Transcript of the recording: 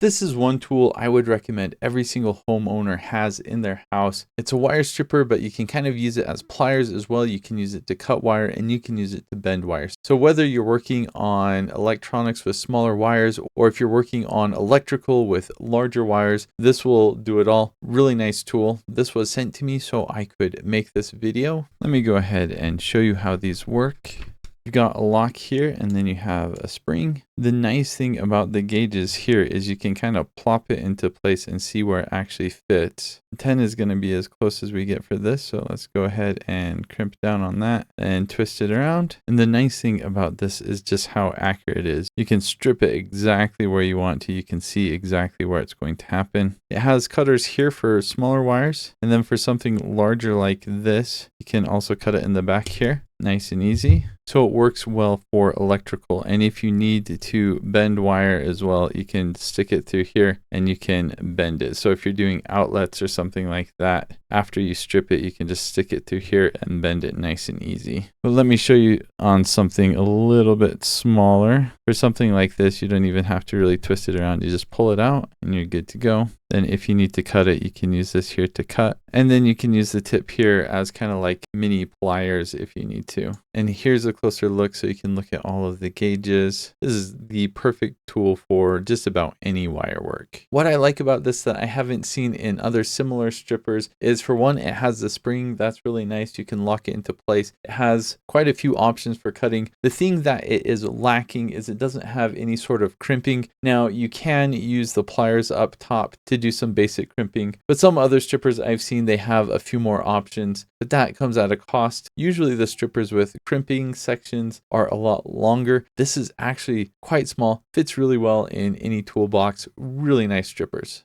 This is one tool I would recommend every single homeowner has in their house. It's a wire stripper, but you can kind of use it as pliers as well. You can use it to cut wire and you can use it to bend wires. So whether you're working on electronics with smaller wires or if you're working on electrical with larger wires, this will do it all. Really nice tool. This was sent to me so I could make this video. Let me go ahead and show you how these work. You've got a lock here and then you have a spring. The nice thing about the gauges here is you can kind of plop it into place and see where it actually fits. 10 is going to be as close as we get for this. So let's go ahead and crimp down on that and twist it around. And the nice thing about this is just how accurate it is. You can strip it exactly where you want to. You can see exactly where it's going to happen. It has cutters here for smaller wires. And then for something larger like this, you can also cut it in the back here. Nice and easy. So it works well for electrical. And if you need to bend wire as well, you can stick it through here and you can bend it. So if you're doing outlets or something like that, after you strip it, you can just stick it through here and bend it nice and easy. But let me show you on something a little bit smaller. For something like this, you don't even have to really twist it around. You just pull it out and you're good to go. Then if you need to cut it, you can use this here to cut. And then you can use the tip here as kind of like mini pliers if you need to. And here's a closer look so you can look at all of the gauges. This is the perfect tool for just about any wire work. What I like about this that I haven't seen in other similar strippers is, for one, it has the spring. That's really nice. You can lock it into place. It has quite a few options for cutting. The thing that it is lacking is it doesn't have any sort of crimping. Now you can use the pliers up top to do some basic crimping, but some other strippers I've seen, they have a few more options, but that comes at a cost. Usually the strippers with crimping sections are a lot longer. This is actually quite small, fits really well in any toolbox. Really nice strippers.